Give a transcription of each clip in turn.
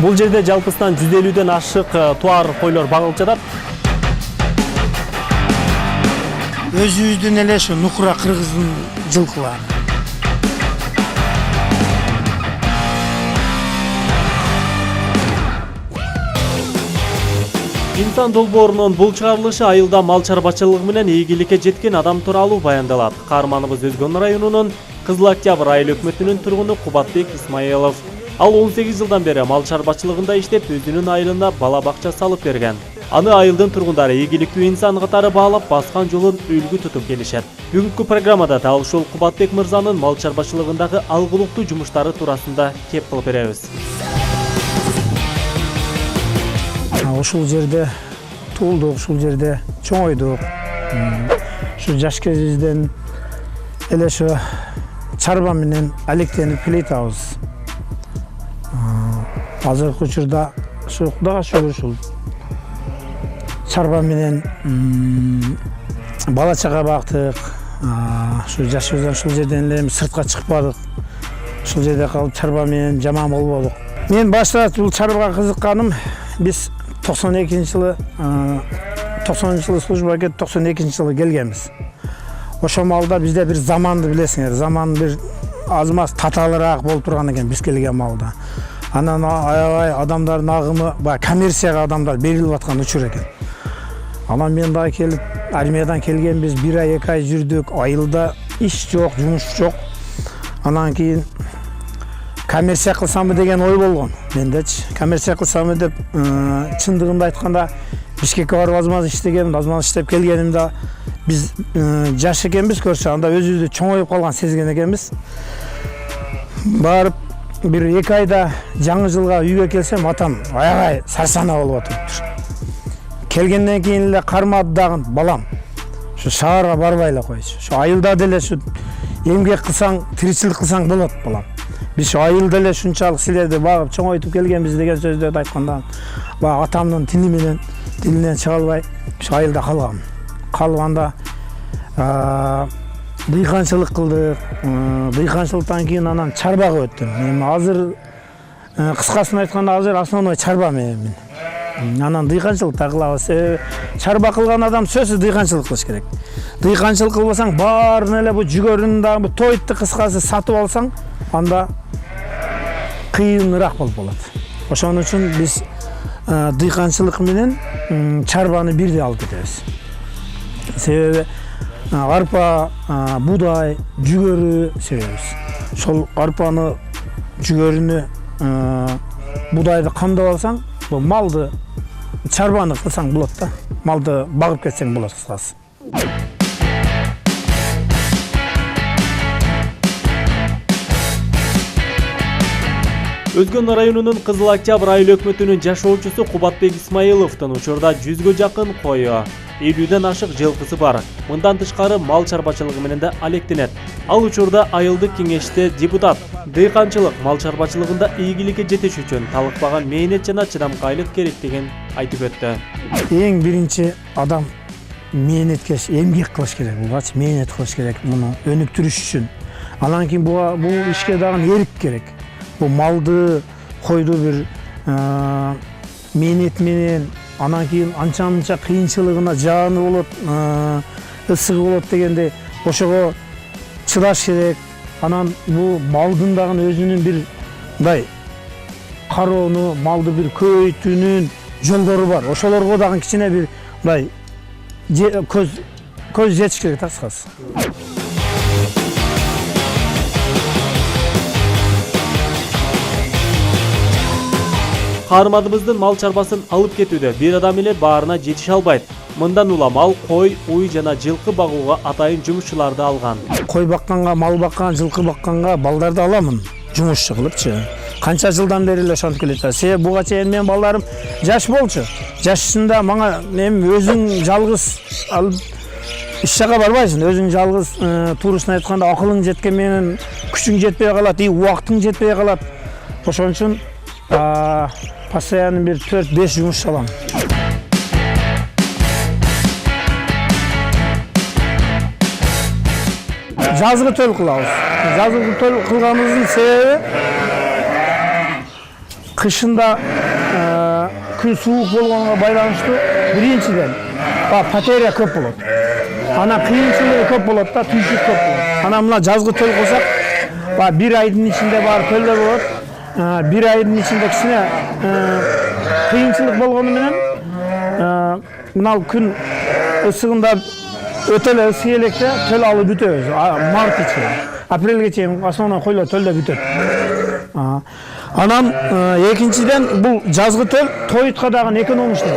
Бул жерде жалпысынан 150ден ашык туар койлор багылып жатат. Өзүбүздүн эле ушу Нукура кыргыздын жылкылары. Инсан долбоорунун бул чыгарылышы айылда мал чарбачылыгы менен ийгиликке жеткен адам тууралуу баяндалат. Каарманыбыз Өзгөн районунун Кызыл Октябрь айыл өкмөтүнүн тургуну Кубатбек Исмаилов. Ал 18 жылдан бери мал чарбачылыгында иштеп, өзүнүн айылына бала бакча салып берген. Аны айылдын тургундары ийгиликтүү инсан катары баалап, баскан жолун үлгү тутуп келишет. Бүгүнкү программада дал ушул Кубатбек мырзанын мал чарбачылыгындагы алгылыктуу жумуштары туурасында кеп кылып беребиз. Ушул жерде туулдук, ушул жерде чоңойдук. Ушу жаш кезибизден эле ушу чарба менен алектенип келатабыз. Азыркы учурда ушу Кудайга шүгүр ушул чарба менен бала чага бактык. Ушу жашыбыздан ушул жерден эле сыртка чыкпадык. Ушул жерде калып чарба менен жаман болбодук. Мен башта бул чарбага кызыкканым биз 92-жылы 90-жылы службага кетип 92-жылы келгенбиз. Ошол маалда бизде бир заманды билесиңер, заман бир аз-маз татаалыраак болуп турган экен биз келген маалда. Анан аябай адамдардын агымы коммерцияга адамдар берилип аткан учур экен. Анан мен дагы келип армиядан келгенбиз, 1 ай 2 ай жүрдүк, айылда иш жок, жумуш жок. Анан кийин коммерция кылсамбы деген ой болгон. Мендечи коммерция кылсамбы деп чындыгында айтканда Бишкекке барып аз-маз иштегенмин, аз-маз иштеп келгенимде биз жаш экенбиз көрсө, анда өзүбүздү чоңоюп калган сезген экенбиз. Барып бир 2 айда жаңы жылга үйгө келсем, атам аябай сарсана болуп атыптыр. Келгенден кийин эле кармады дагы балам. Ушу шаарга барбай эле койчу. Ушу айылда деле ушу эмгек кылсаң, тиричилик кылсаң болот балам. Биз айылда эле ушунчалык силерди багып чоңойтуп келгенбиз деген сөздөрдү айтканда, атамдын тилинен чыга албай ушу айылда калгам. Калганда дыйканчылык кылдык. Дыйканчылыктан кийин анан чарбага өттүм. Эми азыр кыскасын айтканда азыр основной чарба менен. Анан дыйканчылыкта кылабыз. Чарба кылган адам сөзсүз дыйканчылык кылыш керек. Дыйканчылык кылбасаң баарын эле бу жүгөрүн дагы тойтты кыскасы сатып алсаң, анда кыйыныраак болуп калат. Ошон үчүн биз дыйканчылык менен чарбаны бирдей алып кетебиз. Себеби арпа, будай, жүгөрү себебиз. Ошол арпаны, жүгөрүнү, будайды камдап алсаң, бул малды, чарбаны кылсаң болот да. Малды багып кетсең болот кыскасы. Өзгөн районунун Кызыл Октябрь айыл өкмөтүнүн жашоочусу Кубатбек Исмаиловдун учурда 100гө жакын кою, 50ден ашык жылкысы бар. Мындан тышкары мал чарбачылыгы менен да алектенет. Ал учурда айылдык кеңеште депутат дыйканчылык мал чарбачылыгында ийгиликке жетиш үчүн талыкпаган мээнет жана чыдамкайлык керектигин айтып өттү. Эң биринчи адам мээнеткеш, эмгек кылыш керек. Булгачы мээнет кылыш керек, муну өнүктүрүш үчүн. Анан кийин бул ишке дагы эрик керек. Бул малды, койду бир мээнет менен, анан кийин анча-мынча кыйынчылыгына жааны болот, ысыгы болот дегенде ошого чыдаш керек. Анан бул малдын дагы өзүнүн бир мындай кароону, малды бир көбөйтүүнүн жолдору бар. Ошолорго дагы кичине бир мындай көз жетиш керек да кыскасы. Каарманыбыздын мал чарбасын алып кетүүдө бир адам эле баарына жетише албайт. Мындан улам ал кой, уй жана жылкы багууга атайын жумушчуларды алган. Кой бакканга, мал баккан, жылкы бакканга балдарды аламын, жумушчу кылыпчы. Канча жылдан бери эле ошентип келатат. Себеби буга чейин менин балдарым жаш болчу. Жашында мага эми өзүң жалгыз алып иш жакка барбайсың. Өзүң жалгыз туурусын айтканда акылың жеткен менен күчүң жетпей калат, убактың жетпей калат. Ошон үчүн постоянно бир 4-5 жумуш алам. Жазгы төл кылабыз. Жазгы төл кылганыбыздын себеби Кышында күн суук болгонго байланыштуу биринчиден потеря көп болот. Анан кыйынчылыгы көп болот да, түйшүк көп болот. Анан мына жазгы төл кылсак, бир айдын ичинде баары төлдөр болот. Бир айдын ичинде кичине кыйынчылык болгону менен мына күн ысыгында өтө эле ысык электе төл алып бүтөбүз. Март чейин, апрелге чейин основной койлор төлдө бүтөт. Анан экинчиден бул жазгы төл тоютка дагы экономичный.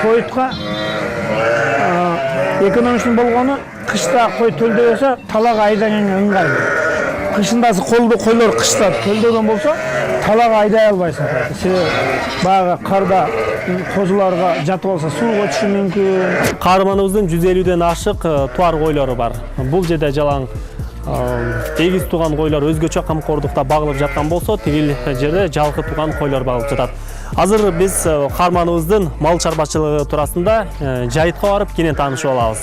Тоютка экономичный болгону кышта кой төлдө болсо талага айдагенге ыңгайлуу. Кышындасы койлор кышта төлдөгөн болсо талага айдай албайсың. Себеби баягы карда козуларга жатып алса сууга түшүшү мүмкүн. Каарманыбыздын 150ден ашык туар койлору бар. Бул жерде жалаң эгиз туган койлор өзгөчө камкордукта багылып жаткан болсо, тигил жерде жалкы туган койлор багылып жатат. Азыр биз каарманыбыздын мал чарбачылыгы туурасында жайытка барып кенен таанышып алабыз.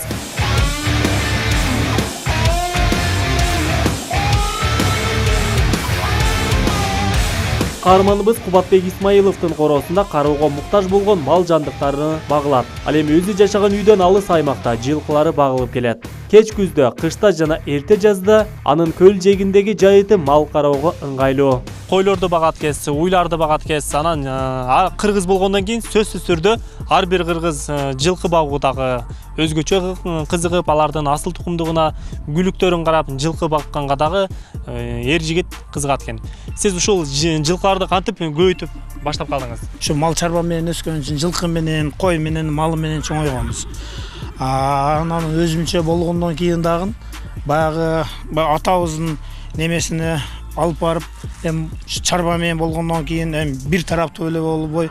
Каарманыбыз Кубатбек Исмаиловдун короосунда кароого муктаж болгон мал жандыктарын багылат. Ал эми өзү жашаган үйдөн алыс аймакта жылкылары багылып келет. Кеч күздө, кышта жана эрте жазда анын көл жээгиндеги жайыты мал кароого ыңгайлуу. Койлорду багат кез, уйларды багат кез, анан кыргыз болгондон кийин сөзсүз түрдө ар бир кыргыз жылкы багуудагы өзгөчө кызыгып, алардын асыл тукумдугуна, күлүктөрүн карап жылкы бакканга дагы эр жигит кызыгат экен. Сиз ушул жылкыларды кантип көбөйтүп баштап калдыңыз? Ушу мал чарба менен өскөн үчүн жылкы менен, кой менен, мал менен чоңойгонбуз. Анан өзүмчө болгондон кийин дагы баягы атабыздын немесине алып барып, чарба менен болгондон кийин бир тараптуу эле болбой,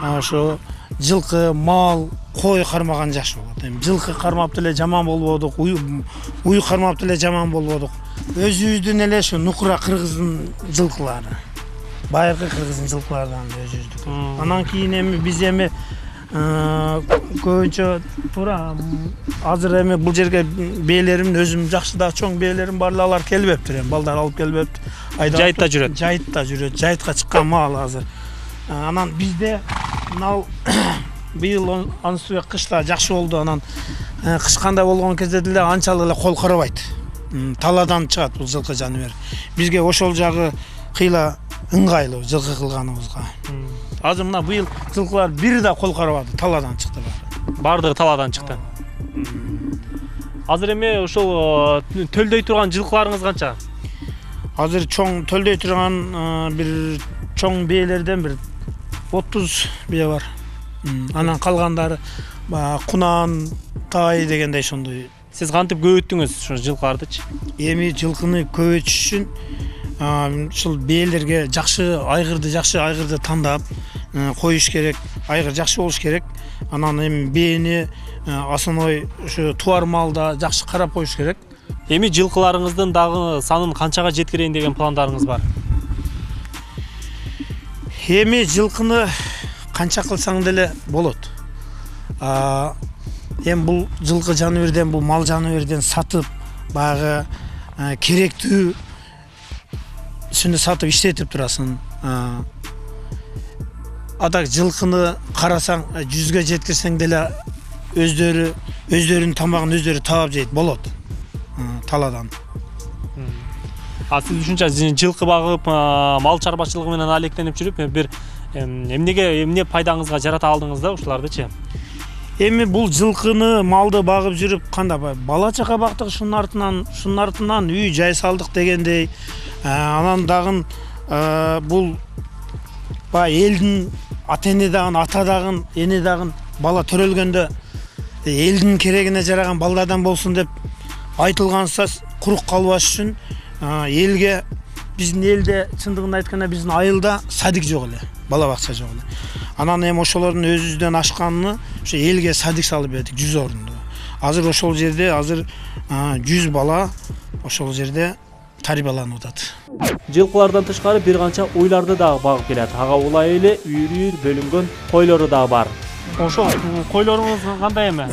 ошо жылкы, мал, кой кармаган жакшы болот. Жылкы кармап деле жаман болбодук, уй кармап деле жаман болбодук. Өзүбүздүн эле ушу нукура кыргыздын жылкылары. Байыркы кыргыздын жылкыларынан өзүбүздүн. Анан кийин биз көбүнчө туура азыр бул жерге бээлерим өзүм жакшы да чоң бээлерим бар, алар келбептир, балдар алып келбептир. Жайытта жүрөт. Жайытта жүрөт. Жайытка чыккан мал азыр. Анан бизде мынау быйыл анысыбек кышта жакшы болду. Анан кыш кандай болгон кезде деле анчалык эле кол карабайт. Таладан чыгат бул жылкы жаныбар. Бизге ошол жагы кыйла ыңгайлуу жылкы кылганыбызга. Азыр мына быйыл жылкылар бири да кол карабады, таладан чыкты баары. Бардыгы таладан чыкты. Азыр ошол төлдөй турган жылкыларыңыз канча? Азыр чоң төлдөй турган бир чоң бээлерден бир 30 бие бар. Анан калгандары кунан, тай дегендей ошондой. Сиз кантип көбөйттүңүз ушу жылкылардычы? Эми жылкыны көбөйтүш үчүн ушул бээлерге жакшы айгырды тандап коюш керек, айгыр жакшы болуш керек. Анан эми бээни основной ушу туар малда жакшы карап коюш керек. Эми жылкыларыңыздын дагы санын канчага жеткирейин деген пландарыңыз бар? Эми жылкыны канча кылсаң деле болот. Эми бул жылкы жаныберден, бул мал жаныберден сатып, баягы керектүү үчүн сатып иштетип турасың. Адак жылкыны карасаң, 100ге жеткирсең деле өздөрүнүн тамагын өздөрү таап жейт болот. Таладан. Сиз ушунча жылкы багып, мал чарбачылыгы менен алектенип жүрүп, бир эмне пайдаңызга жарата алдыңыз да ушулардычы? Эми бул жылкыны, малды багып жүрүп, кандай бала чака бактык, шунун артынан үй жай салдык дегендей. Анан дагы бул элдин ата-эне дагы, ата дагы, эне дагы бала төрөлгөндө элдин керегине жараган балдардан болсун деп айтылганса курук калбаш үчүн элге, биздин элде чындыгын айтканда биздин айылда садик жок эле, бала бакча жок эле. Анан эми ошолордун өзүбүздөн ашканын ошо элге садик салып бердик 100 орунду. Азыр ошол жерде 100 бала ошол жерде тарбияланып атат. Жылкылардан тышкары бир канча уйларды дагы багып келет. Ага улай эле үйүр бөлүнгөн койлору дагы бар. Ошол койлоруңуз кандай эми?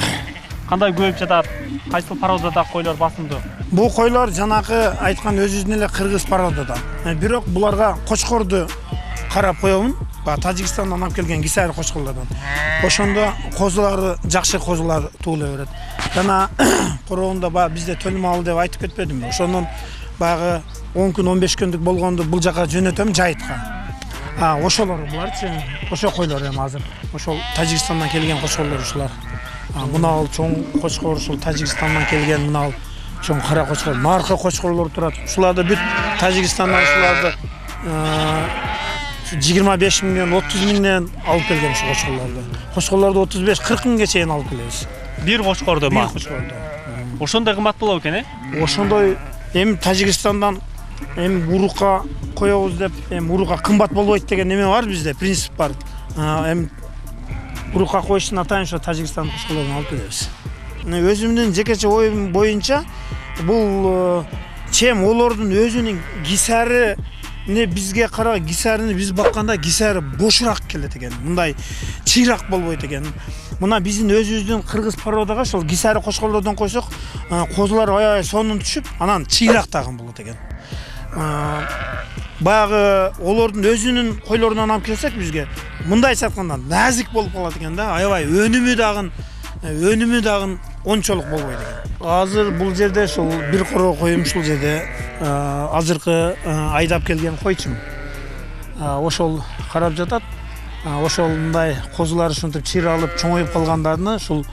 Кандай көбөйүп жатат? Кайсыл породада койлор басымдуу? Бул койлор жанакы айткан өзүбүздүн эле кыргыз породада. Бирок буларга кочкорду карап коебун. Баягы Тажикстандан алып келген кисари кочкорлордон. Ошондо козулары жакшы козулар туулай берет. Жана короонда баягы бизде төлөм ал деп айтып кетпедимби? Ошондон баягы 10 күн 15 күндүк болгондо бул жака жөнөтөм жайытка. Ошолор буларчы. Ошо койлор эми азыр. Ошол Тажикстандан келген кочкорлор ушулар. Мына чоң кочкор ушул Тажикстандан келген мына чоң кара кочкор, наркы кочкорлор турат. Ушуларды бүт Тажикстандан ушуларды 25 миңден 30 миңден алып келген ушу кочкорлорду. Кочкорлорду 35-40 миңге чейин алып келебиз. Бир кочкорду ма? Бир кочкорду. Ошондой кымбат болот экен, Ошондой эми Тажикстандан эми урукка коебуз деп, эми урукка кымбат болбойт деген неме бар бизде, принцип бар. Эми урукка коюштун атайын ошо Тажикстан кочкорлорун алып келебиз. Өзүмдүн жекече оюм боюнча бул чем олордун өзүнүн кисари бизге караганда кисарини биз бакканда кисари бошураак келет экен. Мындай чыйрак болбойт экен. Мына биздин өзүбүздүн кыргыз породага ошол кисари кочкорлордон койсок, козулар аябай сонун түшүп, анан чыйрак тагын болот экен. Баягы олордун өзүнүн койлорунан алып келсек бизге мындайча айтканда назик болуп калат экен да, аябай өнүмү дагы ончолук болбойт экен. Азыр бул жерде ушул бир короо коюм ушул жерде азыркы айдап келген койчум. Ошол карап жатат. Ошол мындай козулар ушинтип чыйралып чоңоюп калгандарны ушул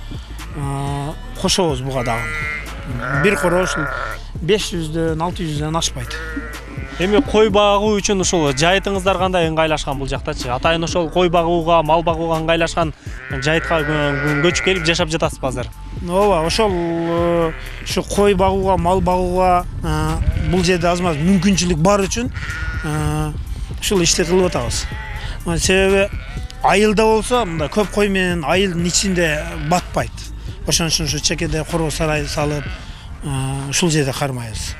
кошобуз буга дагы. Бир короо ушул 500дөн 600дөн ашпайт. Эми кой багуу үчүн ушул жайытыңыздар кандай ыңгайлашкан бул жактачы? Атайын ошол кой багууга, мал багууга ыңгайлашкан жайытка көчүп келип жашап жатасызбы азыр? Ооба, ошол ушу кой багууга, мал багууга бул жерде аз маз мүмкүнчүлүк бар үчүн ушул ишти кылып атабыз. Себеби айылда болсо мындай көп кой менен айылдын ичинде батпайт. Ошон үчүн ушу чекеде короо сарай салып ушул жерде кармайбыз.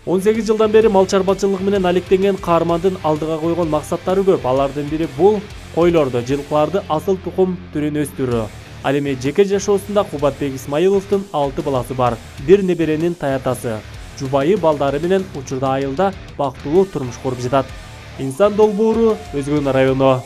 18 жылдан бери мал чарбачылыгы менен алектенген каармандын алдыга койгон максаттары көп. Алардын бири бул койлорду, жылкыларды асыл тукум түрүн өстүрүү. Ал эми жеке жашоосунда Кубатбек Исмаиловдун 6 баласы бар. Бир неберенин таятасы. Жубайы балдары менен учурда айылда бактылуу турмуш куруп жатат. Инсан долбоору, Өзгөн району.